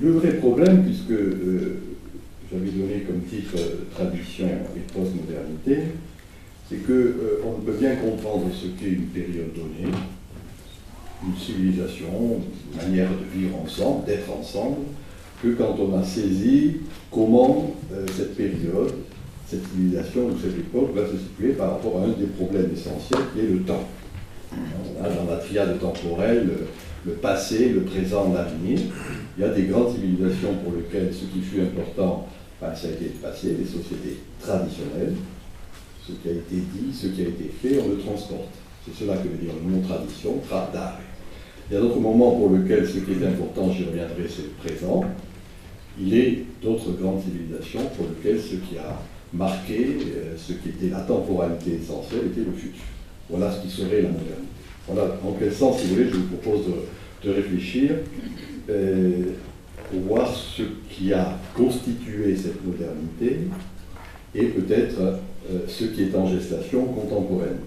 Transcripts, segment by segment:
Le vrai problème, puisque j'avais donné comme titre Tradition et postmodernité, c'est qu'on ne peut bien comprendre ce qu'est une période donnée, une civilisation, une manière de vivre ensemble, d'être ensemble, que quand on a saisi comment cette période, cette civilisation ou cette époque va se situer par rapport à un des problèmes essentiels qui est le temps. On a dans la triade temporelle le passé, le présent, l'avenir. Il y a des grandes civilisations pour lesquelles ce qui fut important, ben, ça a été le passé, les sociétés traditionnelles. Ce qui a été dit, ce qui a été fait, on le transporte. C'est cela que veut dire le mot tradition, tradare. Il y a d'autres moments pour lesquels ce qui est important, j'y reviendrai, c'est le présent. Il est d'autres grandes civilisations pour lesquelles ce qui a marqué, ce qui était la temporalité essentielle, était le futur. Voilà ce qui serait la modernité. Voilà en quel sens, si vous voulez, je vous propose de réfléchir pour voir ce qui a constitué cette modernité et peut-être ce qui est en gestation contemporainement.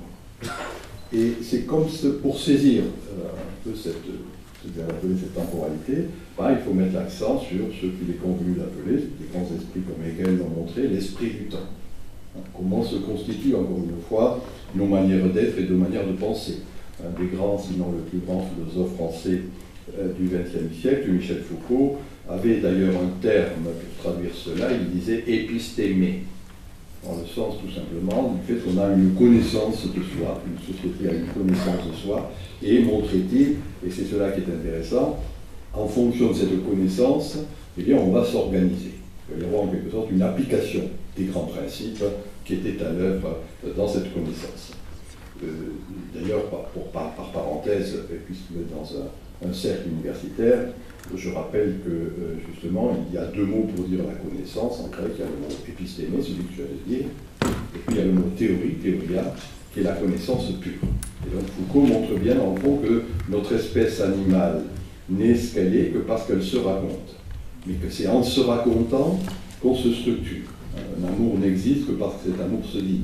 Et c'est comme pour saisir un peu cette temporalité, ben, il faut mettre l'accent sur ce qu'il est convenu d'appeler, des grands esprits comme Hegel l'ont montré, l'esprit du temps. Comment se constituent, encore une fois, nos manières d'être et nos manières de penser. Un des grands, sinon le plus grand philosophe français du XXe siècle, Michel Foucault, avait d'ailleurs un terme pour traduire cela, il disait épistémé, dans le sens tout simplement du fait qu'on a une connaissance de soi, une société a une connaissance de soi, et montrait-il, et c'est cela qui est intéressant, en fonction de cette connaissance, eh bien on va s'organiser. Il va y avoir en quelque sorte une application des grands principes qui étaient à l'œuvre dans cette connaissance. D'ailleurs, par parenthèse, puisque vous êtes dans un cercle universitaire, je rappelle que justement, il y a deux mots pour dire la connaissance. En grec, il y a le mot épistémé, celui que je viens de dire, et puis il y a le mot théorie, théoria, qui est la connaissance pure. Et donc Foucault montre bien, en fond, que notre espèce animale n'est ce qu'elle est que parce qu'elle se raconte. Mais que c'est en se racontant qu'on se structure. Un amour n'existe que parce que cet amour se dit.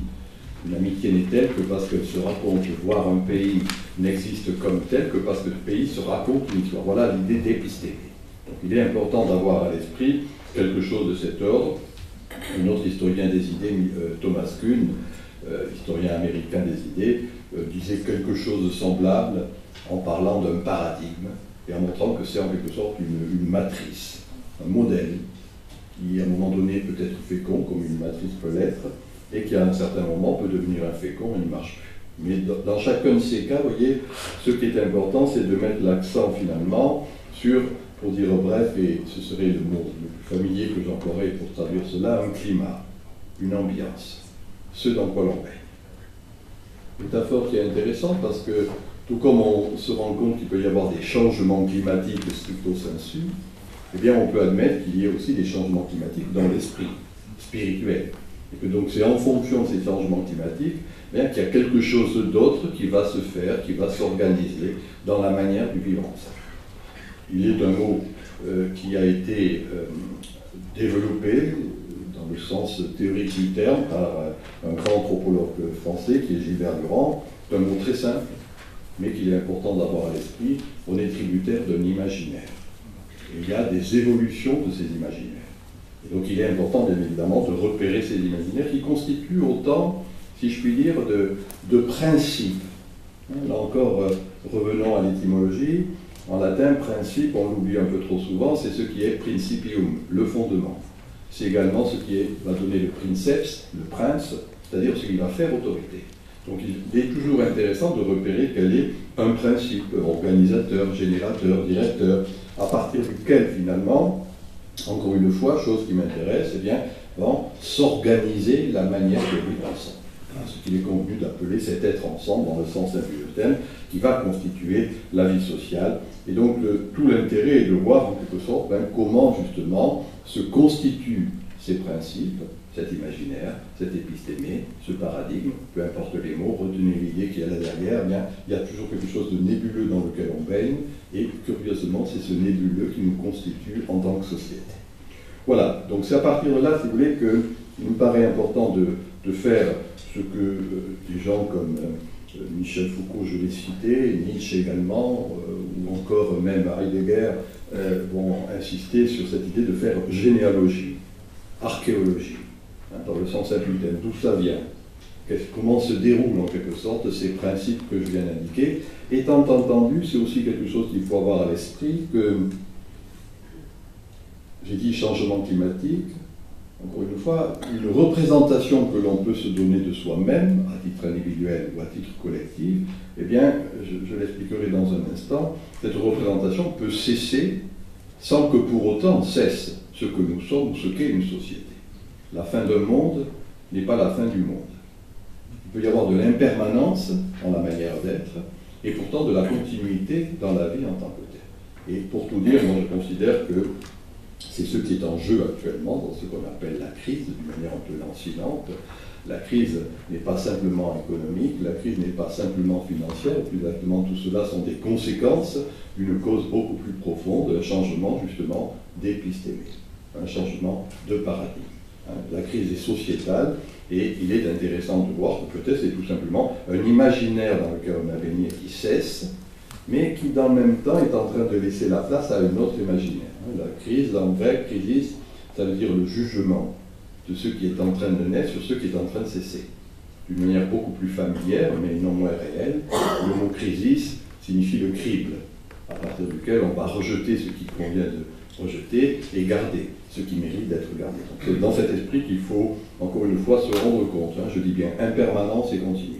Une amitié n'est telle que parce qu'elle se raconte, voire un pays n'existe comme tel que parce que le pays se raconte une histoire. Voilà l'idée d'épistémé. Donc il est important d'avoir à l'esprit quelque chose de cet ordre. Un autre historien des idées, Thomas Kuhn, historien américain des idées, disait quelque chose de semblable en parlant d'un paradigme et en montrant que c'est en quelque sorte une matrice, un modèle qui à un moment donné peut être fécond, comme une matrice peut l'être, et qui à un certain moment peut devenir infécond et ne marche plus. Mais dans chacun de ces cas, vous voyez, ce qui est important, c'est de mettre l'accent finalement sur, pour dire bref, et ce serait le mot le plus familier que j'emploierais pour traduire cela, un climat, une ambiance, ce dans quoi l'on baigne. Métaphore qui est intéressante parce que, tout comme on se rend compte qu'il peut y avoir des changements climatiques stricto sensu, eh bien on peut admettre qu'il y ait aussi des changements climatiques dans l'esprit spirituel. Et que donc c'est en fonction de ces changements climatiques qu'il y a quelque chose d'autre qui va se faire, qui va s'organiser dans la manière du vivre ensemble. Il est un mot qui a été développé dans le sens théorique du terme par un grand anthropologue français qui est Gilbert Durand. C'est un mot très simple, mais qu'il est important d'avoir à l'esprit. On est tributaire d'un imaginaire. Et il y a des évolutions de ces imaginaires. Et donc il est important, bien évidemment, de repérer ces imaginaires qui constituent autant, si je puis dire, de principes. Là encore, revenons à l'étymologie. En latin, principe, on l'oublie un peu trop souvent, c'est ce qui est principium, le fondement. C'est également ce qui va donner le princeps, le prince, c'est-à-dire ce qui va faire autorité. Donc il est toujours intéressant de repérer quel est un principe organisateur, générateur, directeur, à partir duquel finalement, encore une fois, chose qui m'intéresse, eh bien, s'organiser la manière de vivre ensemble. Ce qu'il est convenu d'appeler cet être ensemble, dans le sens simple du terme, qui va constituer la vie sociale. Et donc, tout l'intérêt est de voir, en quelque sorte, comment, justement, se constituent ces principes, cet imaginaire, cet épistémé, ce paradigme, peu importe les mots, retenez l'idée qu'il y a là derrière, eh bien, il y a toujours quelque chose de nébuleux dans lequel on baigne, et curieusement, c'est ce nébuleux qui nous constitue en tant que société. Voilà, donc c'est à partir de là, si vous voulez, qu'il me paraît important de faire ce que des gens comme Michel Foucault, je l'ai cité, Nietzsche également, ou encore même Heidegger, vont insister sur cette idée de faire généalogie, archéologie, hein, dans le sens simple du terme. D'où ça vient? Comment se déroulent en quelque sorte ces principes que je viens d'indiquer? Étant entendu, c'est aussi quelque chose qu'il faut avoir à l'esprit que, j'ai dit changement climatique, encore une fois, une représentation que l'on peut se donner de soi-même, à titre individuel ou à titre collectif, eh bien, je l'expliquerai dans un instant, cette représentation peut cesser sans que pour autant cesse ce que nous sommes ou ce qu'est une société. La fin d'un monde n'est pas la fin du monde. Il peut y avoir de l'impermanence dans la manière d'être, et pourtant de la continuité dans la vie en tant que telle. Et pour tout dire, moi je considère que c'est ce qui est en jeu actuellement dans ce qu'on appelle la crise, d'une manière un peu lancinante. La crise n'est pas simplement économique, la crise n'est pas simplement financière, plus exactement tout cela sont des conséquences d'une cause beaucoup plus profonde, un changement justement d'épistémie, un changement de paradigme. La crise est sociétale et il est intéressant de voir que peut-être c'est tout simplement un imaginaire dans lequel on a baigné qui cesse, mais qui dans le même temps est en train de laisser la place à un autre imaginaire. La crise, en grec, crisis, ça veut dire le jugement de ce qui est en train de naître sur ce qui est en train de cesser. D'une manière beaucoup plus familière, mais non moins réelle, le mot crisis signifie le crible, à partir duquel on va rejeter ce qui convient de rejeter et garder ce qui mérite d'être gardé. Donc c'est dans cet esprit qu'il faut, encore une fois, se rendre compte. Je dis bien impermanence et continuité.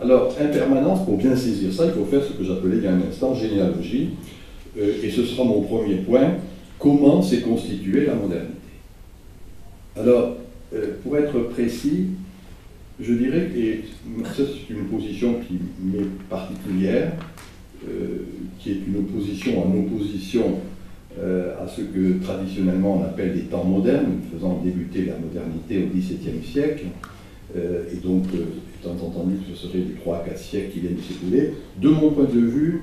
Alors, impermanence, pour bien saisir ça, il faut faire ce que j'appelais il y a un instant généalogie, et ce sera mon premier point, comment s'est constituée la modernité. Alors, pour être précis, je dirais, et ça c'est une position qui m'est particulière, qui est une opposition en opposition à ce que traditionnellement on appelle les temps modernes, faisant débuter la modernité au XVIIe siècle, et donc étant entendu que ce serait les 3 à 4 siècles qui viennent de s'écouler, de mon point de vue,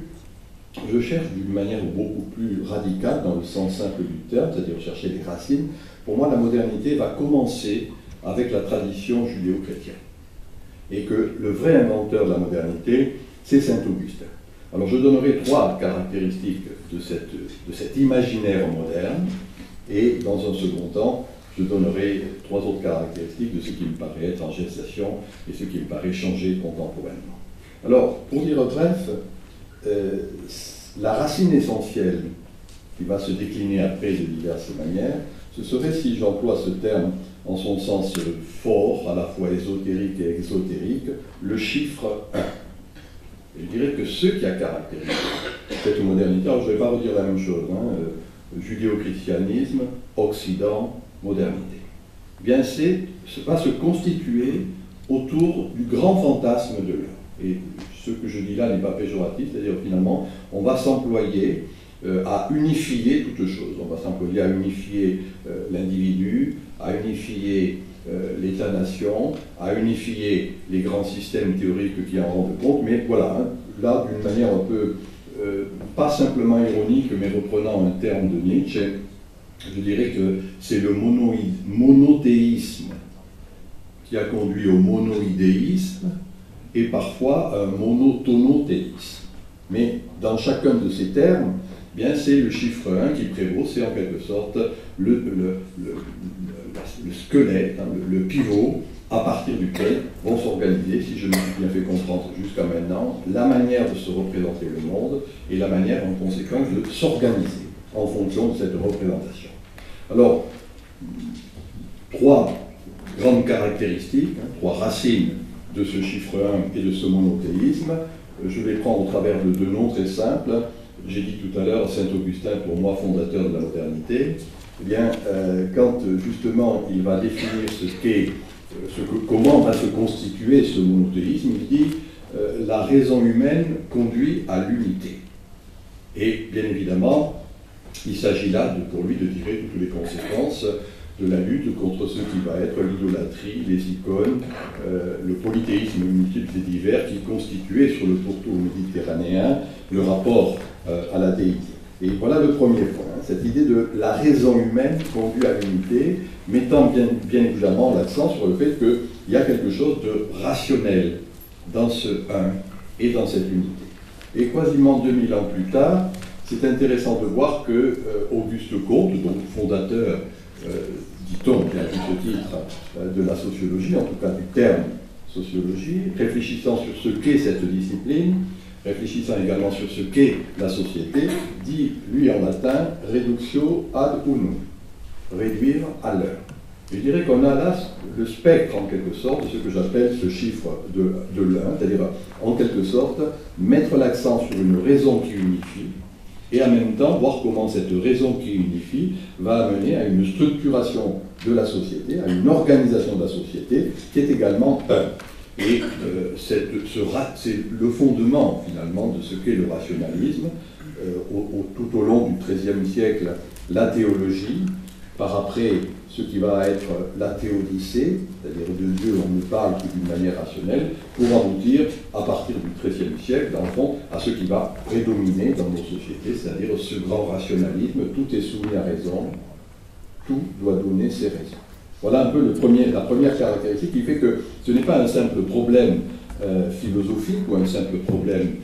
je cherche d'une manière beaucoup plus radicale, dans le sens simple du terme, c'est-à-dire chercher les racines. Pour moi, la modernité va commencer avec la tradition judéo-chrétienne. Et que le vrai inventeur de la modernité, c'est saint Augustin. Alors je donnerai 3 caractéristiques de cet imaginaire moderne, et dans un second temps, je donnerai 3 autres caractéristiques de ce qui me paraît être en gestation et ce qui me paraît changer contemporainement. Alors, pour dire bref, la racine essentielle qui va se décliner après de diverses manières, ce serait, si j'emploie ce terme en son sens fort, à la fois ésotérique et exotérique, le chiffre 1. Et je dirais que ce qui a caractérisé cette modernité, alors je ne vais pas redire la même chose, judéo-christianisme, Occident, modernité. Eh bien, va se constituer autour du grand fantasme de l'heure. Et ce que je dis là n'est pas péjoratif, c'est-à-dire finalement, on va s'employer à unifier toutes choses. On va s'employer à unifier l'individu, à unifier l'État-nation, à unifier les grands systèmes théoriques qui en rendent compte, mais voilà, là, d'une manière un peu, pas simplement ironique, mais reprenant un terme de Nietzsche, je dirais que c'est le monothéisme qui a conduit au monoïdéisme et parfois un monotonothéisme. Mais dans chacun de ces termes, bien c'est le chiffre 1 qui prévaut, c'est en quelque sorte le squelette, le pivot à partir duquel vont s'organiser, si je me suis bien fait comprendre jusqu'à maintenant, la manière de se représenter le monde et la manière en conséquence de s'organiser en fonction de cette représentation. Alors, 3 grandes caractéristiques, 3 racines de ce chiffre 1 et de ce monothéisme. Je vais prendre au travers de 2 noms très simples. J'ai dit tout à l'heure, saint Augustin, pour moi, fondateur de la modernité. Eh bien, quand justement il va définir comment va se constituer ce monothéisme, il dit la raison humaine conduit à l'unité. Et bien évidemment, il s'agit là, pour lui, de tirer toutes les conséquences de la lutte contre ce qui va être l'idolâtrie, les icônes, le polythéisme multiple et divers qui constituait sur le pourtour méditerranéen le rapport à la déité. Et voilà le premier point, cette idée de la raison humaine conduit à l'unité, mettant bien évidemment l'accent sur le fait qu'il y a quelque chose de rationnel dans ce un et dans cette unité. Et quasiment 2000 ans plus tard, c'est intéressant de voir que Auguste Comte, donc fondateur, dit-on, à juste titre, de la sociologie, en tout cas du terme sociologie, réfléchissant sur ce qu'est cette discipline, réfléchissant également sur ce qu'est la société, dit, lui en latin, reductio ad unum, réduire à l'un. Je dirais qu'on a là le spectre, en quelque sorte, de ce que j'appelle ce chiffre de l'un, c'est-à-dire, en quelque sorte, mettre l'accent sur une raison qui unifie, et en même temps voir comment cette raison qui unifie va amener à une structuration de la société, à une organisation de la société qui est également un. Et c'est le fondement, finalement, de ce qu'est le rationalisme. Tout au long du XIIIe siècle, la théologie, par après ce qui va être la théodicée, c'est-à-dire de Dieu on ne parle que d'une manière rationnelle, pour aboutir, à partir du XIIIe siècle, dans le fond, à ce qui va prédominer dans nos sociétés, c'est-à-dire ce grand rationalisme, tout est soumis à raison, tout doit donner ses raisons. Voilà un peu la première caractéristique qui fait que ce n'est pas un simple problème philosophique ou un simple problème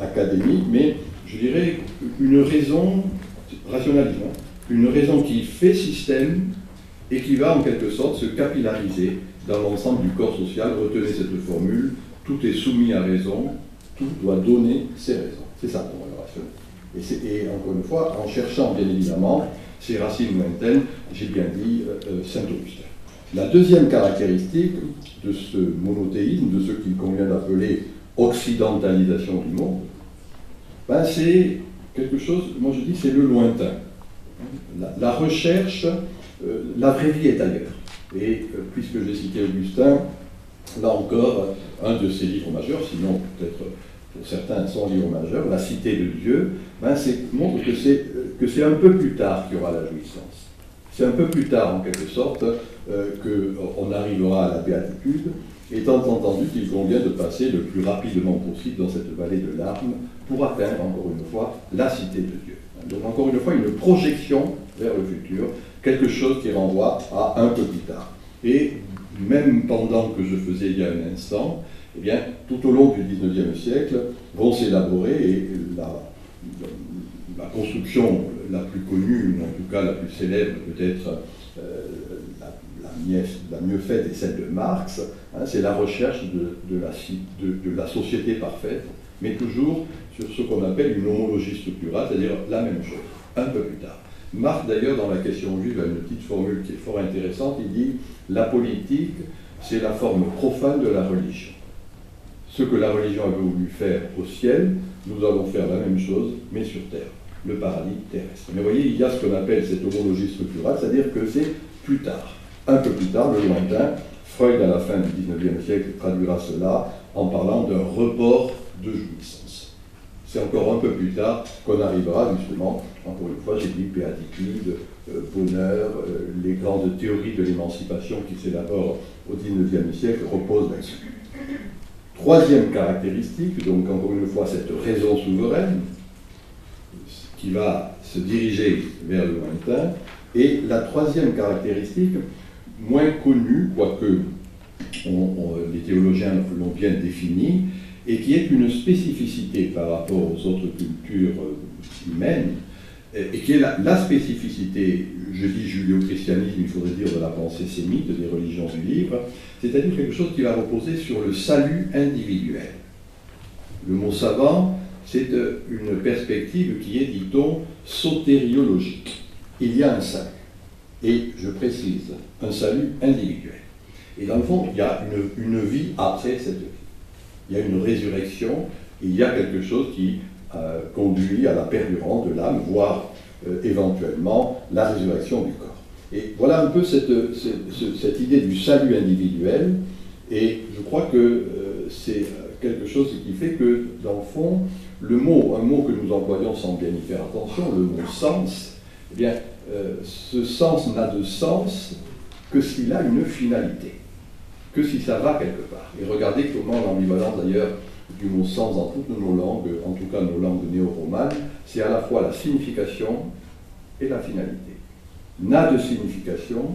académique, mais je dirais une raison, rationalisme, une raison qui fait système et qui va en quelque sorte se capillariser dans l'ensemble du corps social. Retenez cette formule, tout est soumis à raison, tout doit donner ses raisons. C'est ça pour le rationalisme. Et encore une fois, en cherchant bien évidemment ces racines lointaines, j'ai bien dit Saint-Augustin. La deuxième caractéristique de ce monothéisme, de ce qu'il convient d'appeler occidentalisation du monde, ben c'est quelque chose, moi je dis, c'est le lointain. La recherche, la vraie vie est ailleurs. Et puisque j'ai cité Augustin, là encore, un de ses livres majeurs, sinon peut-être pour certains son livre majeur, La Cité de Dieu, ben montre que c'est un peu plus tard qu'il y aura la jouissance. C'est un peu plus tard, en quelque sorte, qu'on arrivera à la béatitude, étant entendu qu'il convient de passer le plus rapidement possible dans cette vallée de larmes pour atteindre, encore une fois, la cité de Dieu. Donc, encore une fois, une projection vers le futur, quelque chose qui renvoie à un peu plus tard. Et même pendant que je faisais il y a un instant, eh bien, tout au long du XIXe siècle, vont s'élaborer, et la construction la plus connue, en tout cas la plus célèbre, peut-être la mieux faite est celle de Marx, hein, c'est la recherche de la société parfaite, mais toujours sur ce qu'on appelle une homologie structurale, c'est-à-dire la même chose, un peu plus tard. Marx, d'ailleurs, dans la question juive, a une petite formule qui est fort intéressante, il dit « La politique, c'est la forme profane de la religion. Ce que la religion avait voulu faire au ciel, nous allons faire la même chose, mais sur terre, le paradis terrestre. » Mais vous voyez, il y a ce qu'on appelle cette homologie structurale, c'est-à-dire que c'est plus tard, un peu plus tard, le lointain. Freud, à la fin du XIXe siècle, traduira cela en parlant d'un report de jouissance. C'est encore un peu plus tard qu'on arrivera justement, encore une fois, j'ai dit béatitude, bonheur, les grandes théories de l'émancipation qui s'élaborent au XIXe siècle reposent là-dessus. Troisième caractéristique, donc encore une fois cette raison souveraine qui va se diriger vers le lointain, et la troisième caractéristique, moins connue, quoique les théologiens l'ont bien définie, et qui est une spécificité par rapport aux autres cultures humaines, et qui est la spécificité, je dis judéo-christianisme, il faudrait dire de la pensée sémite, des religions du livre, c'est-à-dire quelque chose qui va reposer sur le salut individuel. Le mot savant, c'est une perspective qui est, dit-on, sotériologique. Il y a un salut, et je précise, un salut individuel. Et dans le fond, il y a une vie après cette vie. Il y a une résurrection, il y a quelque chose qui conduit à la perdurance de l'âme, voire éventuellement la résurrection du corps. Et voilà un peu cette idée du salut individuel, et je crois que c'est quelque chose qui fait que, dans le fond, un mot que nous employons sans bien y faire attention, le mot sens, eh bien, ce sens n'a de sens que s'il a une finalité, que si ça va quelque part. Et regardez comment l'ambivalence d'ailleurs du mot sens dans toutes nos langues, en tout cas nos langues néo-romanes, c'est à la fois la signification et la finalité. N'a de signification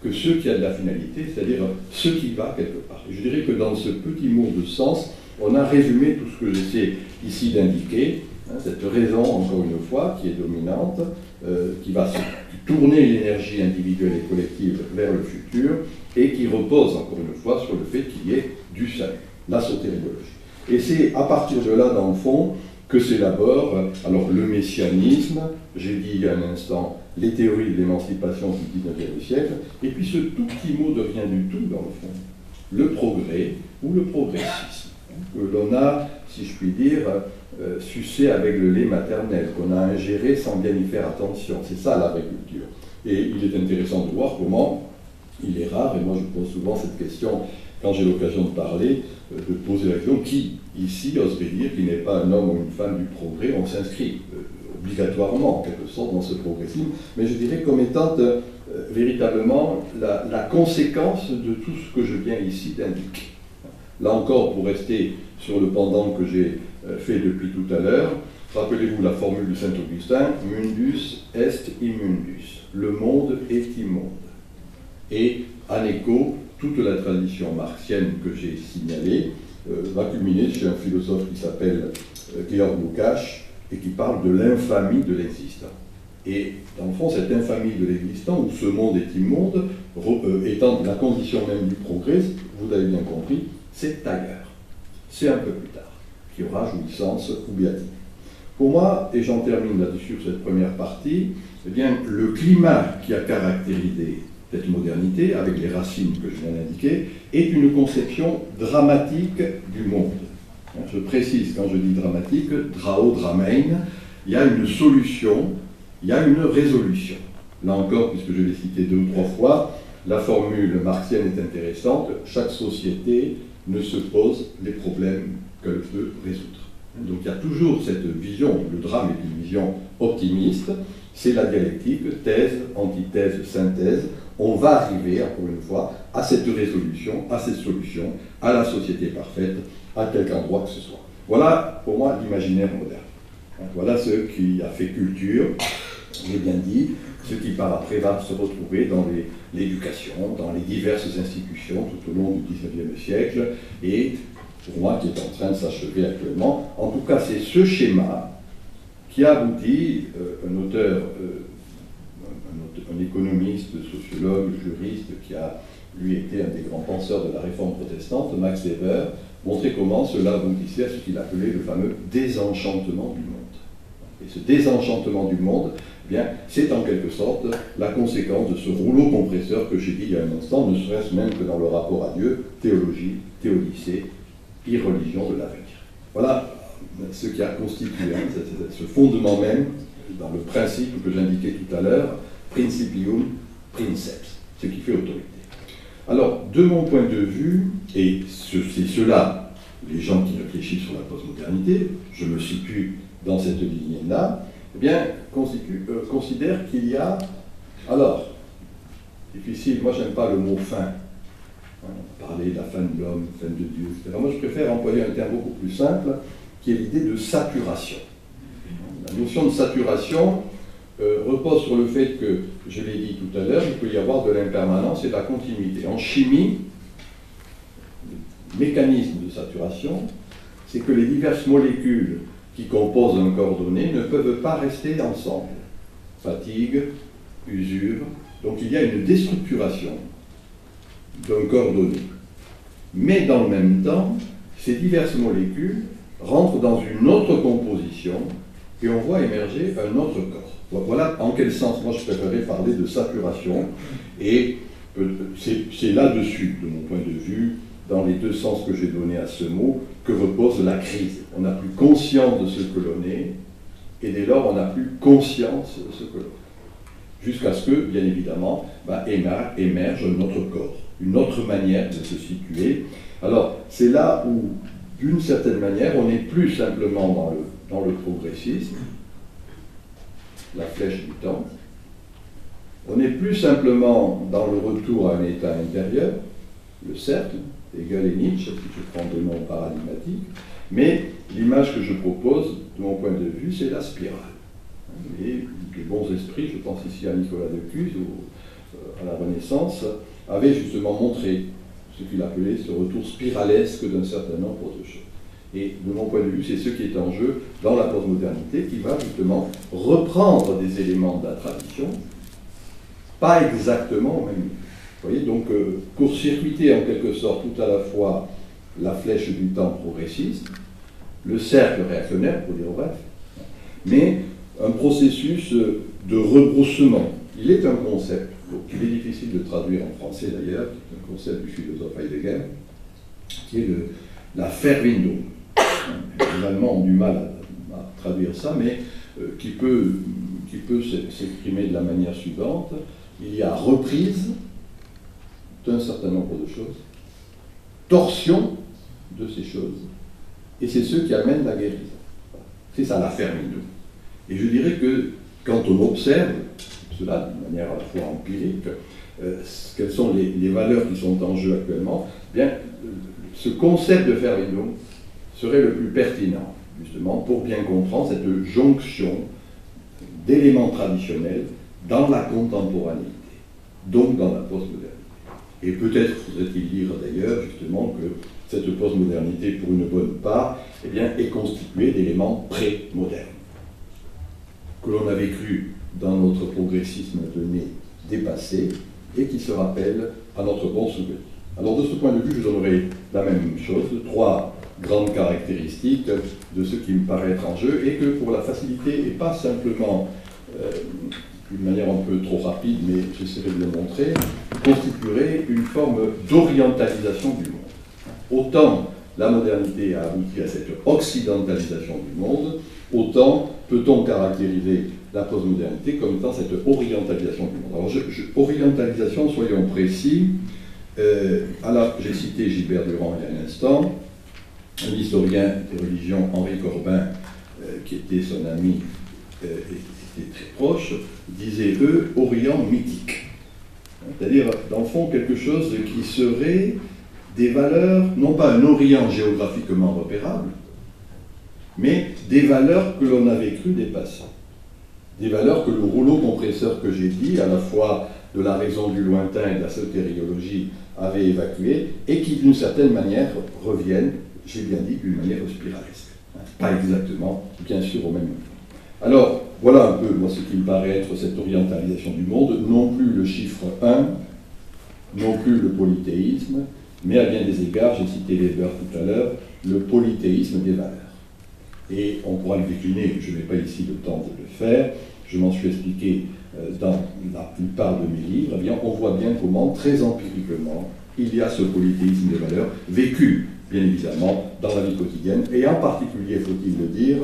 que ce qui a de la finalité, c'est-à-dire ce qui va quelque part. Et je dirais que dans ce petit mot de sens, on a résumé tout ce que j'essaie ici d'indiquer, hein, cette raison, encore une fois, qui est dominante, qui va tourner l'énergie individuelle et collective vers le futur, et qui repose, encore une fois, sur le fait qu'il y ait du salut, la sotériologie. Et c'est à partir de là, dans le fond, que s'élabore alors le messianisme, j'ai dit il y a un instant, les théories de l'émancipation du XIXe siècle, et puis ce tout petit mot de rien du tout, dans le fond, le progrès ou le progressisme, que l'on a, si je puis dire, sucé avec le lait maternel, qu'on a ingéré sans bien y faire attention. C'est ça l'agriculture. Et il est intéressant de voir comment il est rare, et moi je pose souvent cette question quand j'ai l'occasion de parler, de poser la question, qui ici oserait dire qu'il n'est pas un homme ou une femme du progrès? On s'inscrit obligatoirement en quelque sorte dans ce progressisme, mais je dirais comme étant véritablement la conséquence de tout ce que je viens ici d'indiquer. Là encore, pour rester sur le pendant que j'ai fait depuis tout à l'heure, rappelez-vous la formule de Saint-Augustin, mundus est immundus, le monde est immonde. Et en écho, toute la tradition marxienne que j'ai signalée va culminer chez un philosophe qui s'appelle Georg Lukács et qui parle de l'infamie de l'existant. Et dans le fond, cette infamie de l'existant, où ce monde est immonde, étant la condition même du progrès, vous l'avez bien compris, c'est ailleurs. C'est un peu plus tard, qui aura jouissance ou biatique. Pour moi, et j'en termine là-dessus sur cette première partie, eh bien, le climat qui a caractérisé cette modernité, avec les racines que je viens d'indiquer, est une conception dramatique du monde. Je précise, quand je dis dramatique, drao, dramein, il y a une solution, il y a une résolution. Là encore, puisque je l'ai cité 2 ou 3 fois, la formule marxienne est intéressante, chaque société ne se pose les problèmes qu'elle peut résoudre. Donc il y a toujours cette vision, le drame est une vision optimiste, c'est la dialectique, thèse, antithèse, synthèse. On va arriver, encore une fois, à cette résolution, à cette solution, à la société parfaite, à quelque endroit que ce soit. Voilà, pour moi, l'imaginaire moderne. Voilà ce qui a fait culture, j'ai bien dit, ce qui par après va se retrouver dans l'éducation, dans les diverses institutions tout au long du XIXe siècle, et pour moi, qui est en train de s'achever actuellement. En tout cas, c'est ce schéma qui a abouti, un auteur, un économiste, sociologue, juriste, qui a, lui, été un des grands penseurs de la réforme protestante, Max Weber, montrait comment cela aboutissait à ce qu'il appelait le fameux désenchantement du monde. Et ce désenchantement du monde, eh bien, c'est en quelque sorte la conséquence de ce rouleau compresseur que j'ai dit il y a un instant, ne serait-ce même que dans le rapport à Dieu, théologie, théodicée, irreligion de l'avenir. Voilà ce qui a constitué ce fondement même dans le principe que j'indiquais tout à l'heure, principium princeps, ce qui fait autorité. Alors, de mon point de vue, et c'est cela, les gens qui réfléchissent sur la postmodernité, je me situe dans cette lignée-là, eh bien, considèrent qu'il y a, alors, difficile, moi j'aime pas le mot fin, parler de la fin de l'homme, fin de Dieu, etc. Moi, je préfère employer un terme beaucoup plus simple, qui est l'idée de saturation. La notion de saturation repose sur le fait que, je l'ai dit tout à l'heure, il peut y avoir de l'impermanence et de la continuité. En chimie, le mécanisme de saturation, c'est que les diverses molécules qui composent un corps donné ne peuvent pas rester ensemble. Fatigue, usure, donc il y a une déstructuration d'un corps donné. Mais dans le même temps, ces diverses molécules rentrent dans une autre composition et on voit émerger un autre corps. Voilà en quel sens, moi je préférais parler de saturation, et c'est là-dessus, de mon point de vue, dans les 2 sens que j'ai donnés à ce mot, que repose la crise. On n'a plus conscience de ce que l'on est, et dès lors on n'a plus conscience de ce que l'on est. Jusqu'à ce que, bien évidemment, émerge notre corps, une autre manière de se situer. Alors, c'est là où, d'une certaine manière, on n'est plus simplement dans le progressisme, la flèche du temps, on n'est plus simplement dans le retour à un état intérieur, le cercle, Hegel et Nietzsche, si je prends des noms paradigmatiques, mais l'image que je propose, de mon point de vue, c'est la spirale. Et les bons esprits, je pense ici à Nicolas de Cuse, à la Renaissance, avait justement montré ce qu'il appelait ce retour spiralesque d'un certain nombre de choses. Et de mon point de vue, c'est ce qui est en jeu dans la postmodernité, qui va justement reprendre des éléments de la tradition, pas exactement au même niveau. Vous voyez, donc court-circuiter en quelque sorte tout à la fois la flèche du temps progressiste, le cercle réactionnaire, pour dire bref, mais un processus de rebroussement. Il est un concept, donc il est difficile de traduire en français d'ailleurs, c'est un concept du philosophe Heidegger, qui est la Verwindung. Les Allemands ont du mal à traduire ça, mais qui peut s'exprimer de la manière suivante. Il y a reprise d'un certain nombre de choses, torsion de ces choses, et c'est ce qui amène la guérison. C'est ça la Verwindung. Et je dirais que quand on observe cela d'une manière à la fois empirique, quelles sont les valeurs qui sont en jeu actuellement, eh bien, ce concept de Verwindung serait le plus pertinent, justement, pour bien comprendre cette jonction d'éléments traditionnels dans la contemporanéité, donc dans la postmodernité. Et peut-être faudrait-il dire d'ailleurs, justement, que cette postmodernité, pour une bonne part, eh bien, est constituée d'éléments pré-modernes, que l'on avait cru dans notre progressisme donné dépassé, et qui se rappellent à notre bon souvenir. Alors, de ce point de vue, je donnerai la même chose, 3 grandes caractéristiques de ce qui me paraît être en jeu, et que pour la facilité, et pas simplement d'une manière un peu trop rapide, mais j'essaierai de le montrer, constituerait une forme d'orientalisation du monde. Autant la modernité a abouti à cette occidentalisation du monde, autant peut-on caractériser la postmodernité comme étant cette orientalisation du monde. Alors, orientalisation, soyons précis, j'ai cité Gilbert Durand il y a un instant, un historien des religions, Henri Corbin, qui était son ami et était très proche, disait, eux, Orient mythique. C'est-à-dire, dans le fond, quelque chose qui serait des valeurs, non pas un Orient géographiquement repérable, mais des valeurs que l'on avait cru dépasser. Des valeurs que le rouleau compresseur que j'ai dit, à la fois de la raison du lointain et de la sotériologie, avait évacué, et qui d'une certaine manière reviennent, j'ai bien dit, d'une manière spiralesque. Pas exactement, bien sûr, au même niveau. Alors, voilà un peu, moi, ce qui me paraît être cette orientalisation du monde, non plus le chiffre 1, non plus le polythéisme, mais à bien des égards, j'ai cité Weber tout à l'heure, le polythéisme des valeurs. Et on pourra le décliner, je n'ai pas ici le temps de le faire, je m'en suis expliqué dans la plupart de mes livres, eh bien, on voit bien comment, très empiriquement, il y a ce polythéisme des valeurs, vécu, bien évidemment, dans la vie quotidienne, et en particulier, faut-il le dire,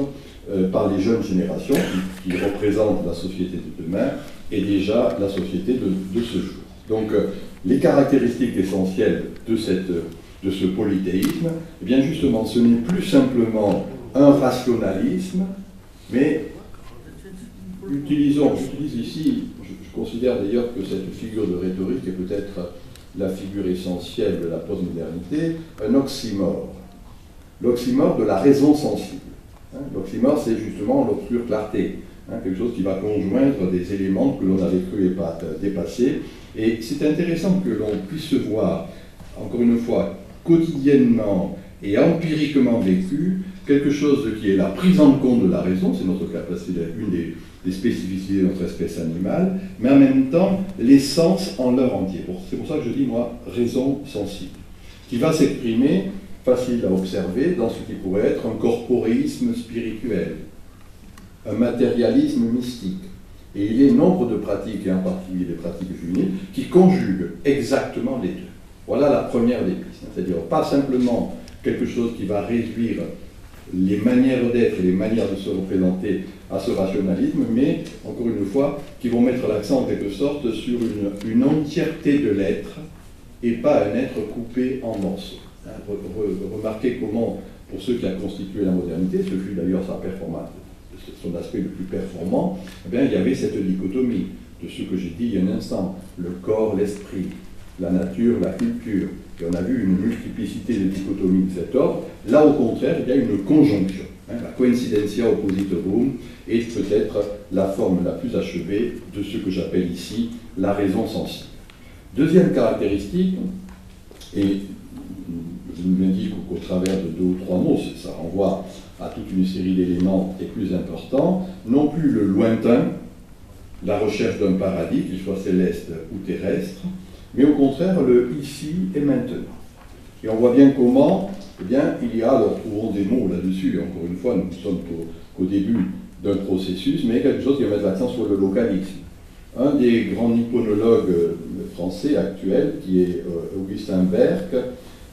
par les jeunes générations qui représentent la société de demain, et déjà la société de ce jour. Donc, les caractéristiques essentielles de ce polythéisme, eh bien justement, ce n'est plus simplement un rationalisme, mais j'utilise ici, je considère d'ailleurs que cette figure de rhétorique est peut-être la figure essentielle de la postmodernité, un oxymore. L'oxymore de la raison sensible. L'oxymore, c'est justement l'obscure clarté, quelque chose qui va conjoindre des éléments que l'on avait cru dépasser. Et c'est intéressant que l'on puisse voir, encore une fois, quotidiennement et empiriquement vécu, quelque chose qui est la prise en compte de la raison, c'est notre capacité, une des spécificités de notre espèce animale, mais en même temps, les sens en leur entier. C'est pour ça que je dis, moi, raison sensible, qui va s'exprimer, facile à observer, dans ce qui pourrait être un corporéisme spirituel, un matérialisme mystique. Et il y a nombre de pratiques, et en particulier des pratiques juvéniles, qui conjuguent exactement les deux. Voilà la première des pistes. C'est-à-dire pas simplement quelque chose qui va réduire les manières d'être et les manières de se représenter à ce rationalisme, mais, encore une fois, qui vont mettre l'accent en quelque sorte sur une entièreté de l'être et pas un être coupé en morceaux. Remarquez comment, pour ceux qui a constitué la modernité, ce fut d'ailleurs sa performance, son aspect le plus performant, eh bien, il y avait cette dichotomie de ce que j'ai dit il y a un instant, le corps, l'esprit, la nature, la culture. Et on a vu une multiplicité de dichotomies de cet ordre. Là, au contraire, il y a une conjonction. La coincidentia oppositorum est peut-être la forme la plus achevée de ce que j'appelle ici la raison sensible. Deuxième caractéristique, et je ne l'indique qu'au travers de 2 ou 3 mots, ça renvoie à toute une série d'éléments les plus importants, non plus le lointain, la recherche d'un paradis, qu'il soit céleste ou terrestre, mais au contraire le ici et maintenant. Et on voit bien comment, eh bien, il y a, alors trouvons des mots là-dessus, encore une fois, nous ne sommes qu'au début d'un processus, mais quelque chose qui va mettre l'accent sur le localisme. Un des grands nipponologues français actuels, qui est Augustin Berck,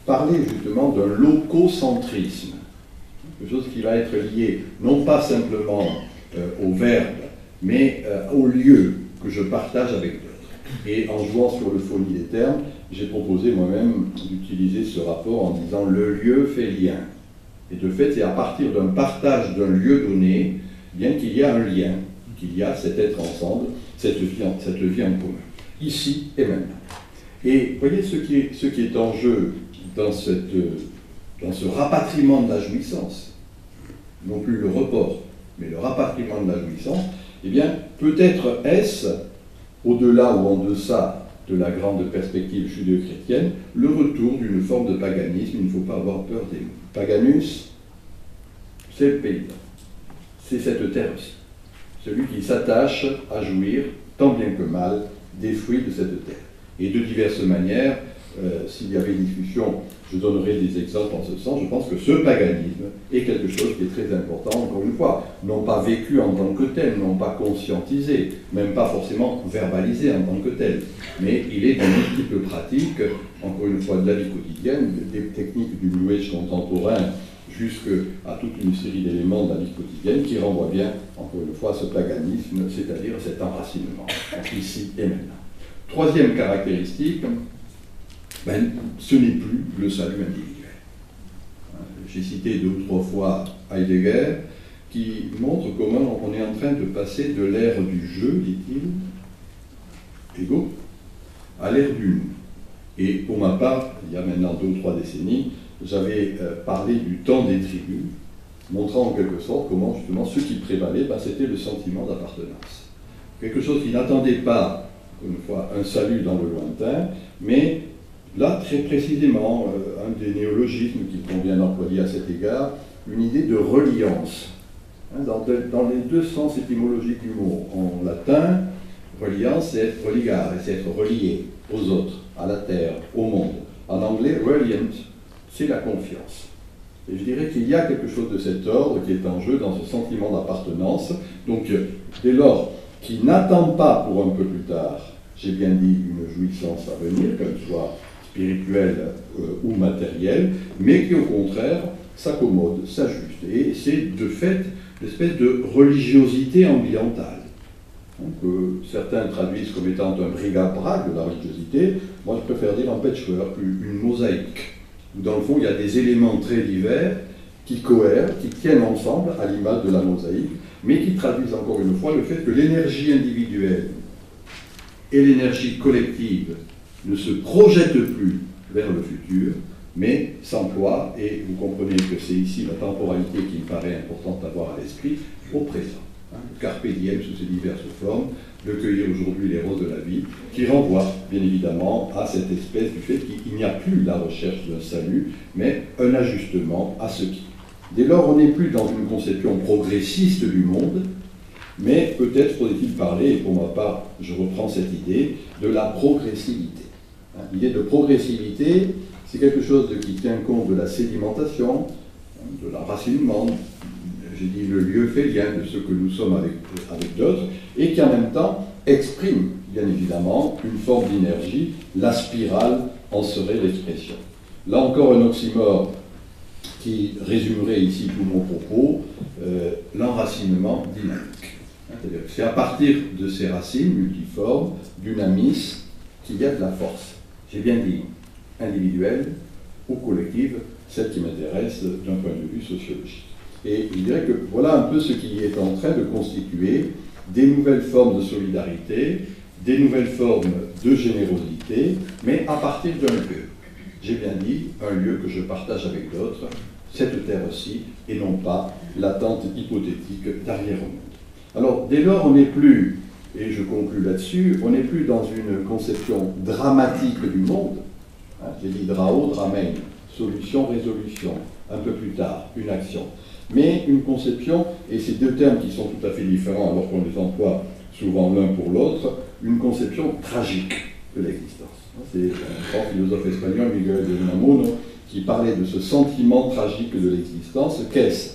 parlait justement d'un lococentrisme, quelque chose qui va être lié non pas simplement au verbe, mais au lieu que je partage avec d'autres. Et en jouant sur l'euphonie des termes, j'ai proposé moi-même d'utiliser ce rapport en disant le lieu fait lien. Et de fait, c'est à partir d'un partage d'un lieu donné, bien qu'il y a un lien, qu'il y a cet être ensemble, cette vie en commun, ici et maintenant. Et voyez ce qui est en jeu dans ce rapatriement de la jouissance, non plus le report, mais le rapatriement de la jouissance, eh bien, peut-être est-ce, au-delà ou en deçà de la grande perspective judéo-chrétienne, le retour d'une forme de paganisme. Il ne faut pas avoir peur des mots. Paganus, c'est le paysan. C'est cette terre aussi. Celui qui s'attache à jouir, tant bien que mal, des fruits de cette terre. Et de diverses manières, s'il y avait une discussion, je donnerai des exemples en ce sens. Je pense que ce paganisme est quelque chose qui est très important, encore une fois, non pas vécu en tant que tel, non pas conscientisé, même pas forcément verbalisé en tant que tel, mais il est dans multiples pratiques, encore une fois, de la vie quotidienne, des techniques du New Age contemporain, jusqu'à toute une série d'éléments de la vie quotidienne qui renvoient bien, encore une fois, à ce paganisme, c'est-à-dire cet enracinement, ici et maintenant. Troisième caractéristique, ce n'est plus le salut individuel. J'ai cité 2 ou 3 fois Heidegger, qui montre comment on est en train de passer de l'ère du jeu, dit-il, égo, à l'ère du nous. Et pour ma part, il y a maintenant 2 ou 3 décennies, j'avais parlé du temps des tribus, montrant en quelque sorte comment justement ce qui prévalait, c'était le sentiment d'appartenance. Quelque chose qui n'attendait pas, une fois, un salut dans le lointain, mais là, très précisément, un des néologismes qu'il convient d'employer à cet égard, une idée de reliance. Dans les 2 sens étymologiques du mot. En latin, reliance, c'est être religare, c'est être relié aux autres, à la terre, au monde. En anglais, reliant, c'est la confiance. Et je dirais qu'il y a quelque chose de cet ordre qui est en jeu dans ce sentiment d'appartenance. Donc, dès lors qu'il n'attend pas pour un peu plus tard, j'ai bien dit, une jouissance à venir, qu'elle soit spirituelle ou matérielle, mais qui au contraire s'accommode, s'ajuste. Et c'est de fait l'espèce de religiosité ambientale, que certains traduisent comme étant un bric-à-brac de la religiosité. Moi je préfère dire un patchwork, une mosaïque, où dans le fond il y a des éléments très divers qui cohèrent, qui tiennent ensemble à l'image de la mosaïque, mais qui traduisent encore une fois le fait que l'énergie individuelle et l'énergie collective ne se projettent plus vers le futur, mais s'emploient, et vous comprenez que c'est ici la temporalité qui me paraît importante à avoir à l'esprit, au présent. Le carpe diem sous ses diverses formes, de cueillir aujourd'hui les roses de la vie, qui renvoie bien évidemment à cette espèce du fait qu'il n'y a plus la recherche d'un salut, mais un ajustement à ce qui. Dès lors, on n'est plus dans une conception progressiste du monde, mais peut-être faudrait-il parler, et pour ma part, je reprends cette idée, de la progressivité. L'idée de progressivité, c'est quelque chose qui tient compte de la sédimentation, de l'enracinement, j'ai dit le lieu fait lien de ce que nous sommes avec d'autres, et qui en même temps exprime, bien évidemment, une forme d'énergie. La spirale en serait l'expression. Là encore un oxymore qui résumerait ici tout mon propos, l'enracinement dynamique. C'est-à-dire que c'est à partir de ces racines multiformes, dynamisme, qu'il y a de la force. J'ai bien dit individuelle ou collective, celle qui m'intéresse d'un point de vue sociologique. Et je dirais que voilà un peu ce qui est en train de constituer des nouvelles formes de solidarité, des nouvelles formes de générosité, mais à partir d'un lieu. J'ai bien dit un lieu que je partage avec d'autres, cette terre aussi, et non pas l'attente hypothétique d'arrière au monde. Alors, dès lors, on n'est plus, et je conclus là-dessus, on n'est plus dans une conception dramatique du monde. Hein, j'ai dit drao, dramen, solution, résolution, un peu plus tard, une action. Mais une conception, et ces deux termes qui sont tout à fait différents alors qu'on les emploie souvent l'un pour l'autre, une conception tragique de l'existence. C'est un grand philosophe espagnol, Miguel de Unamuno, qui parlait de ce sentiment tragique de l'existence. Qu'est-ce?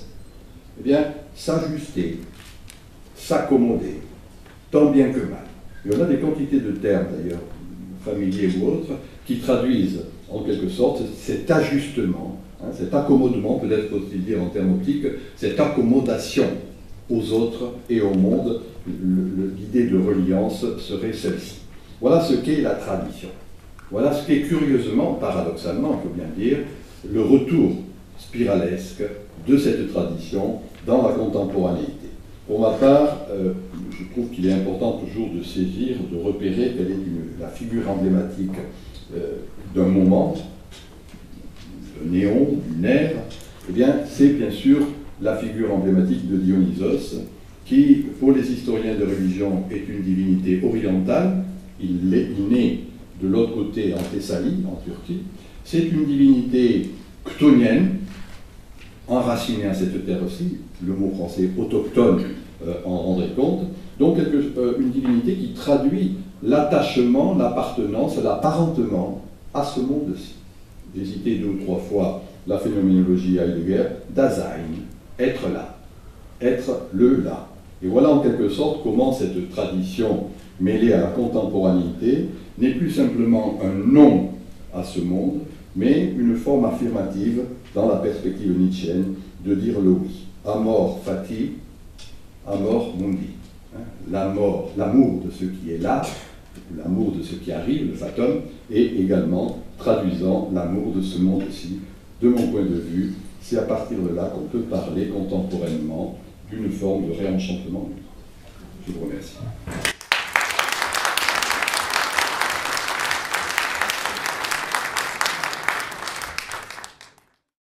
Eh bien, s'ajuster, s'accommoder, tant bien que mal. Il y en a des quantités de termes, d'ailleurs, familiers ou autres, qui traduisent en quelque sorte cet ajustement, hein, cet accommodement, peut-être aussi dire en termes optiques, cette accommodation aux autres et au monde. L'idée de reliance serait celle-ci. Voilà ce qu'est la tradition. Voilà ce qu'est curieusement, paradoxalement, il faut bien dire, le retour spiralesque de cette tradition dans la contemporanéité. Pour ma part, je trouve qu'il est important toujours de saisir, de repérer quelle est la figure emblématique d'un moment, d'un néon, d'une ère. Eh bien, c'est bien sûr la figure emblématique de Dionysos, qui, pour les historiens de religion, est une divinité orientale. Il naît de l'autre côté, en Thessalie, en Turquie. C'est une divinité chtonienne, enracinée à cette terre aussi, le mot français autochtone en rendrait compte. Donc une divinité qui traduit l'attachement, l'appartenance, l'apparentement à ce monde-ci. J'ai cité 2 ou 3 fois la phénoménologie Heidegger, Dasein, être là, être le là. Et voilà en quelque sorte comment cette tradition mêlée à la contemporanéité n'est plus simplement un non à ce monde, mais une forme affirmative dans la perspective nietzschéenne de dire le oui. Amor fati, amor mundi. L'amour de ce qui est là, l'amour de ce qui arrive, le fatum, et également traduisant l'amour de ce monde-ci. De mon point de vue, c'est à partir de là qu'on peut parler contemporainement d'une forme de réenchantement du monde. Je vous remercie.